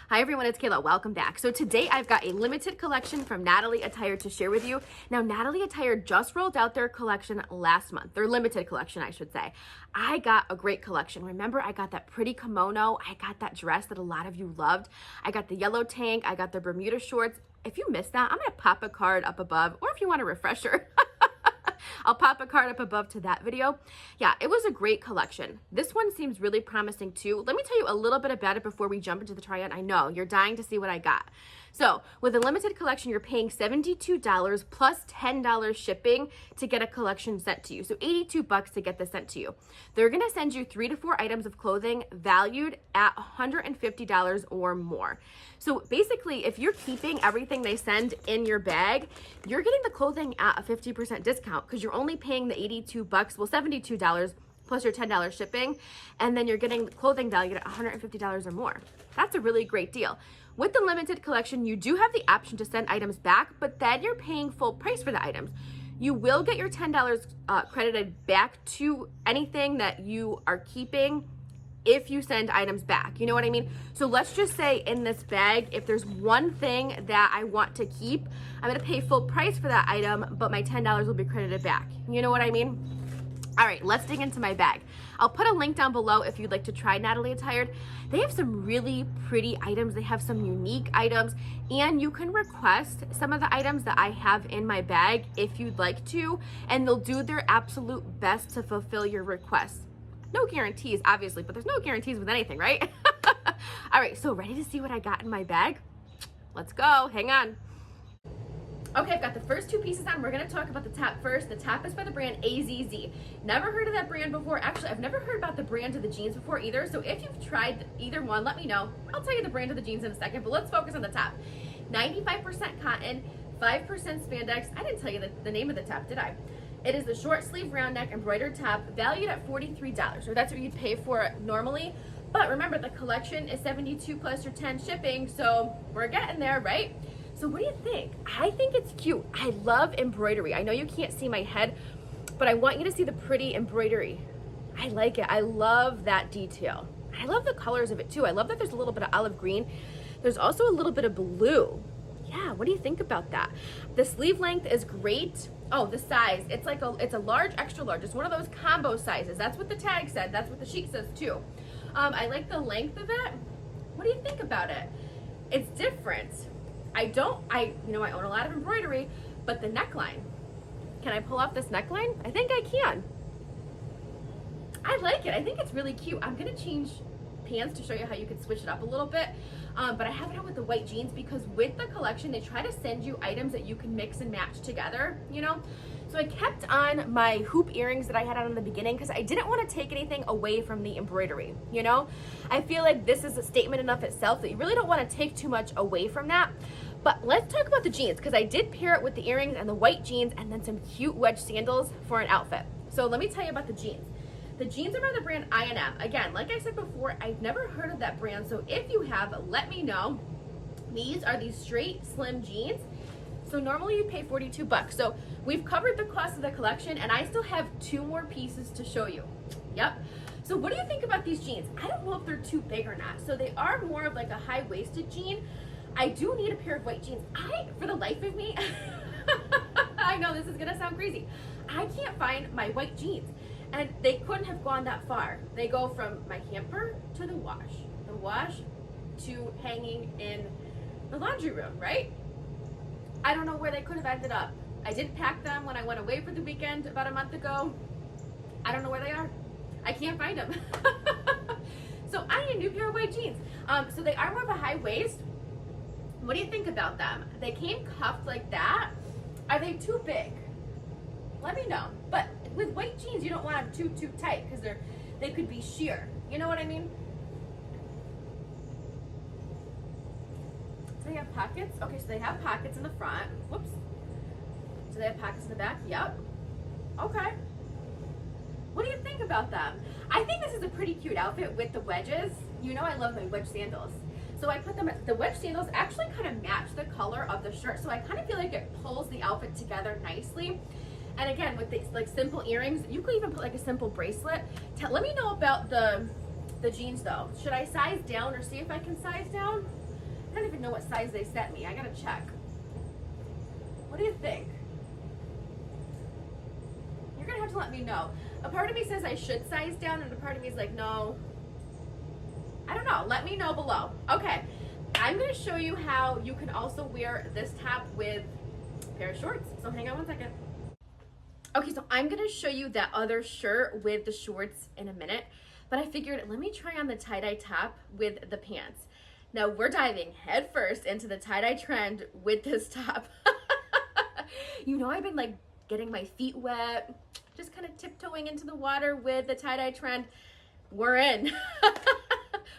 Hi everyone, it's Kayla. Welcome back. So today I've got a limited collection from Natalie Attired to share with you. Now, Natalie Attired just rolled out their collection last month, their limited collection, I should say. I got a great collection. Remember, I got that pretty kimono. I got that dress that a lot of you loved. I got the yellow tank. I got the Bermuda shorts. If you missed that, I'm going to pop a card up above, or if you want a refresher, I'll pop a card up above to that video. Yeah, it was a great collection. This one seems really promising too. Let me tell you a little bit about it before we jump into the try-on. I know you're dying to see what I got. So with a limited collection, you're paying $72 plus $10 shipping to get a collection sent to you. So $82 to get this sent to you. They're gonna send you 3 to 4 items of clothing valued at $150 or more. So basically, if you're keeping everything they send in your bag, you're getting the clothing at a 50% discount because you're only paying the $82, well, $72 plus your $10 shipping, and then you're getting clothing valued at $150 or more. That's a really great deal. With the limited collection, you do have the option to send items back, but then you're paying full price for the items. You will get your $10 credited back to anything that you are keeping if you send items back. You know what I mean? So let's just say in this bag, if there's one thing that I want to keep, I'm gonna pay full price for that item, but my $10 will be credited back. You know what I mean? All right, let's dig into my bag. I'll put a link down below if you'd like to try Natalie Attired. They have some really pretty items. They have some unique items, and you can request some of the items that I have in my bag if you'd like to, and they'll do their absolute best to fulfill your requests. No guarantees, obviously, but there's no guarantees with anything, right? All right, so ready to see what I got in my bag? Let's go, hang on. Okay, I've got the first 2 pieces on. We're gonna talk about the top first. The top is by the brand AZZ. Never heard of that brand before. Actually, I've never heard about the brand of the jeans before either. So if you've tried either one, let me know. I'll tell you the brand of the jeans in a second, but let's focus on the top. 95% cotton, 5% spandex. I didn't tell you the name of the top, did I? It is the short sleeve round neck embroidered top, valued at $43. So that's what you'd pay for it normally. But remember, the collection is $72 plus your 10 shipping, so we're getting there, right? So what do you think? I think it's cute. I love embroidery. I know you can't see my head, but I want you to see the pretty embroidery. I like it. I love that detail. I love the colors of it too. I love that there's a little bit of olive green. There's also a little bit of blue. Yeah, what do you think about that? The sleeve length is great. Oh, the size, it's a large, extra large. It's one of those combo sizes. That's what the tag said. That's what the sheet says too. I like the length of it. What do you think about it? It's different. I own a lot of embroidery, but the neckline, can I pull off this neckline? I think I can. I like it. I think it's really cute. I'm gonna change pants to show you how you could switch it up a little bit. But I have it on with the white jeans because with the collection, they try to send you items that you can mix and match together, you know? So I kept on my hoop earrings that I had on in the beginning because I didn't want to take anything away from the embroidery, you know? I feel like this is a statement enough itself that you really don't want to take too much away from that. But let's talk about the jeans because I did pair it with the earrings and the white jeans and then some cute wedge sandals for an outfit. So let me tell you about the jeans. The jeans are by the brand I&M. Again, like I said before, I've never heard of that brand. So if you have, let me know. These are these straight slim jeans. So normally you pay $42. So we've covered the cost of the collection and I still have 2 more pieces to show you. Yep. So what do you think about these jeans? I don't know if they're too big or not. So they are more of like a high-waisted jean. I do need a pair of white jeans. For the life of me, I know this is gonna sound crazy. I can't find my white jeans. And they couldn't have gone that far. They go from my hamper to the wash to hanging in the laundry room, right? I don't know where they could have ended up. I did pack them when I went away for the weekend about a month ago. I don't know where they are. I can't find them. So I need a new pair of white jeans. So they are more of a high waist. What do you think about them? They came cuffed like that. Are they too big? Let me know. But with white jeans, you don't want them too tight because they could be sheer. You know what I mean? So they have pockets. Okay, so they have pockets in the front. Whoops. So they have pockets in the back. Yep. Okay. What do you think about them? I think this is a pretty cute outfit with the wedges. You know I love my wedge sandals. So I put them, the wedge sandals actually kind of match the color of the shirt. So I kind of feel like it pulls the outfit together nicely. And again, with these like simple earrings, you could even put like a simple bracelet. Let me know about the jeans though. Should I size down or see if I can size down? I don't even know what size they sent me. I gotta check. What do you think? You're gonna have to let me know. A part of me says I should size down, and a part of me is like, no. I don't know. Let me know below. Okay, I'm gonna show you how you can also wear this top with a pair of shorts. So hang on one second. Okay, so I'm gonna show you that other shirt with the shorts in a minute, but I figured let me try on the tie-dye top with the pants. Now we're diving head first into the tie-dye trend with this top. You know, I've been like getting my feet wet, just kind of tiptoeing into the water with the tie-dye trend. We're in.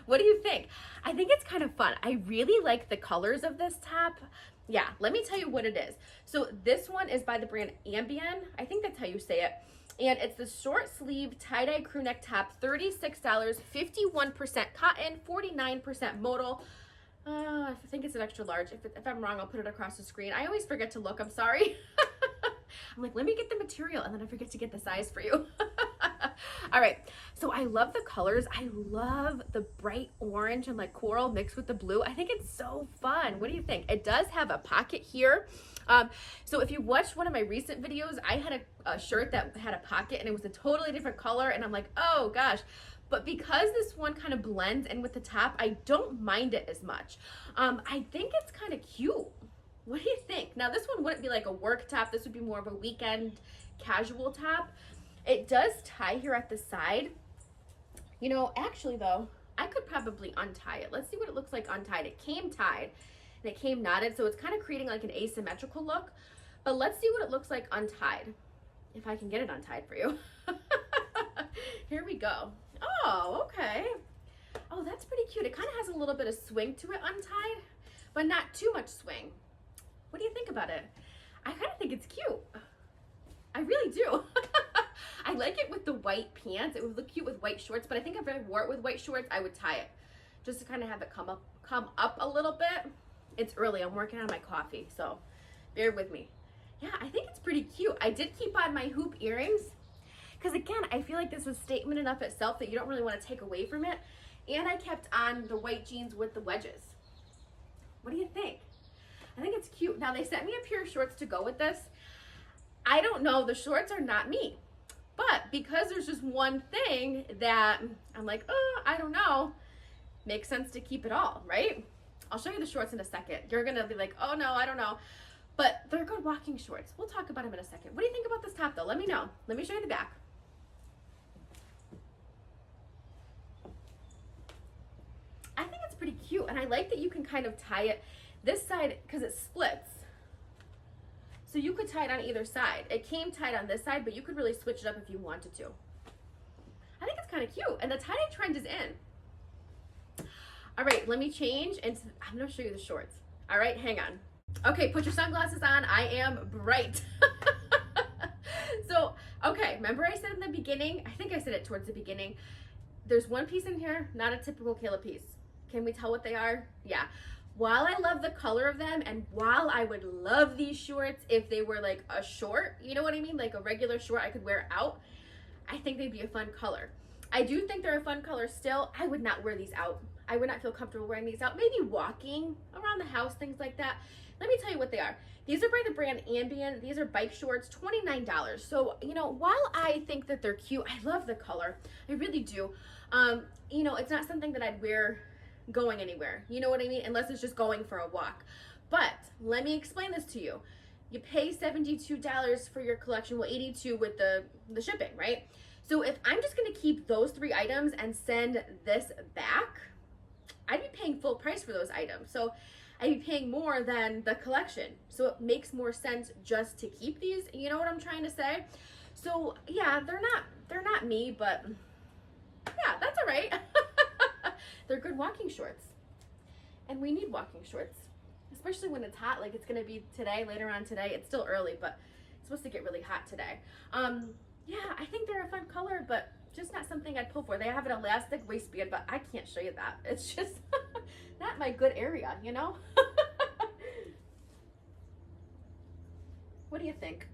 What do you think? I think it's kind of fun. I really like the colors of this top. Yeah, let me tell you what it is. So this one is by the brand Ambian. I think that's how you say it. And it's the short sleeve tie-dye crew neck top, $36, 51% cotton, 49% modal. I think it's an extra large. If I'm wrong, I'll put it across the screen. I always forget to look, I'm sorry. I'm like, let me get the material, and then I forget to get the size for you. All right, so I love the colors. I love the bright orange and like coral mixed with the blue. I think it's so fun. What do you think? It does have a pocket here. So if you watched one of my recent videos, I had a shirt that had a pocket and it was a totally different color, and I'm like, oh gosh. But because this one kind of blends in with the top, I don't mind it as much. I think it's kind of cute. What do you think? Now this one wouldn't be like a work top. This would be more of a weekend casual top. It does tie here at the side. You know, actually though, I could probably untie it. Let's see what it looks like untied. It came tied and it came knotted, so it's kind of creating like an asymmetrical look. But let's see what it looks like untied, if I can get it untied for you. Here we go. Oh, okay. Oh, that's pretty cute. It kind of has a little bit of swing to it untied, but not too much swing. What do you think about it? I kind of think it's cute. I really do. I like it with the white pants. It would look cute with white shorts, but I think if I wore it with white shorts, I would tie it just to kind of have it come up a little bit. It's early. I'm working on my coffee, so bear with me. Yeah, I think it's pretty cute. I did keep on my hoop earrings because, again, I feel like this was statement enough itself that you don't really want to take away from it. And I kept on the white jeans with the wedges. What do you think? I think it's cute. Now, they sent me a pair of shorts to go with this. I don't know. The shorts are not me. But because there's just one thing that I'm like, oh, I don't know, makes sense to keep it all, right? I'll show you the shorts in a second. You're going to be like, oh, no, I don't know. But they're good walking shorts. We'll talk about them in a second. What do you think about this top, though? Let me know. Let me show you the back. I think it's pretty cute. And I like that you can kind of tie it this side because it splits. So you could tie it on either side. It came tied on this side, but you could really switch it up if you wanted to. I think it's kind of cute. And the tie-dye trend is in. All right, let me change. And I'm going to show you the shorts. All right, hang on. Okay, put your sunglasses on. I am bright. So, okay, remember I said in the beginning, I think I said it towards the beginning, there's one piece in here, not a typical Kayla piece. Can we tell what they are? Yeah. While I love the color of them, and while I would love these shorts if they were like a short, you know what I mean? Like a regular short I could wear out, I think they'd be a fun color. I do think they're a fun color still. I would not wear these out. I would not feel comfortable wearing these out. Maybe walking around the house, things like that. Let me tell you what they are. These are by the brand Ambian. These are bike shorts, $29. So, you know, while I think that they're cute, I love the color. I really do. You know, it's not something that I'd wear going anywhere. You know what I mean? Unless it's just going for a walk. But let me explain this to you. You pay $72 for your collection, well, $82 with the shipping, right? So if I'm just going to keep those 3 items and send this back, I'd be paying full price for those items. So I'd be paying more than the collection. So it makes more sense just to keep these. You know what I'm trying to say? So yeah, they're not me, but yeah, that's all right. They're good walking shorts. And we need walking shorts, especially when it's hot, like it's gonna be today, later on today. It's still early, but it's supposed to get really hot today. Yeah, I think they're a fun color, but just not something I'd pull for. They have an elastic waistband, but I can't show you that. It's just not my good area, you know? What do you think?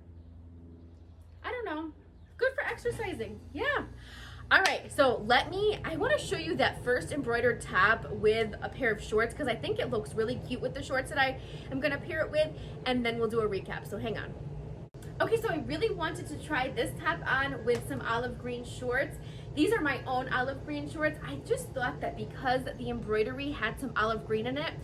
I don't know. Good for exercising. Yeah. All right, so I want to show you that first embroidered top with a pair of shorts because I think it looks really cute with the shorts that I am going to pair it with, and then we'll do a recap, so hang on. Okay, so I really wanted to try this top on with some olive green shorts. These are my own olive green shorts. I just thought that because the embroidery had some olive green in it,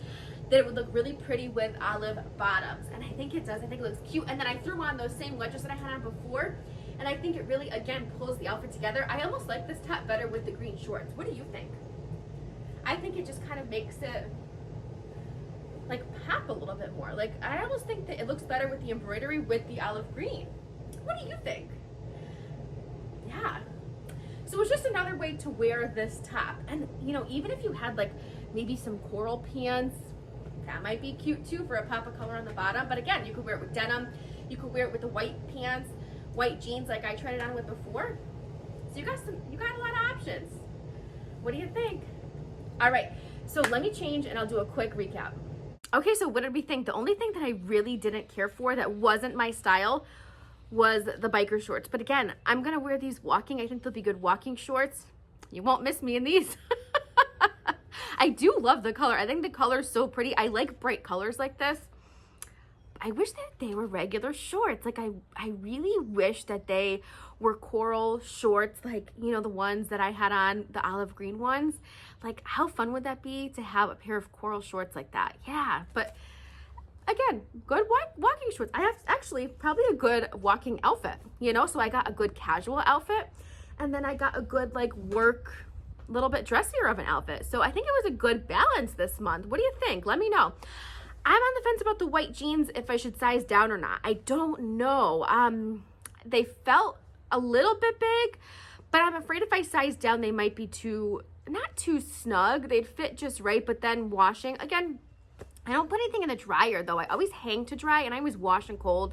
that it would look really pretty with olive bottoms, and I think it does. I think it looks cute, and then I threw on those same wedges that I had on before, and I think it really, again, pulls the outfit together. I almost like this top better with the green shorts. What do you think? I think it just kind of makes it like pop a little bit more. Like, I almost think that it looks better with the embroidery with the olive green. What do you think? Yeah. So it's just another way to wear this top. And, you know, even if you had like maybe some coral pants, that might be cute too for a pop of color on the bottom. But again, you could wear it with denim. You could wear it with the white pants, white jeans like I tried it on with before. So you got a lot of options. What do you think? All right, so let me change and I'll do a quick recap. Okay, so what did we think? The only thing that I really didn't care for that wasn't my style was the biker shorts. But again, I'm gonna wear these walking. I think they'll be good walking shorts. You won't miss me in these. I do love the color. I think the color is so pretty. I like bright colors like this. I wish that they were regular shorts. Like I really wish that they were coral shorts, like, you know, the ones that I had on, the olive green ones. Like, how fun would that be to have a pair of coral shorts like that? Yeah, but again, good walking shorts. I have actually probably a good walking outfit, you know? So I got a good casual outfit, and then I got a good like work, little bit dressier of an outfit. So I think it was a good balance this month. What do you think? Let me know. I'm on the fence about the white jeans, if I should size down or not. I don't know. They felt a little bit big, but I'm afraid if I size down, they might be not too snug. They'd fit just right, but then washing, again, I don't put anything in the dryer though. I always hang to dry and I always wash and cold.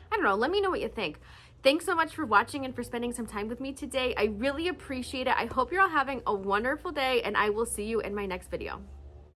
I don't know. Let me know what you think. Thanks so much for watching and for spending some time with me today. I really appreciate it. I hope you're all having a wonderful day, and I will see you in my next video.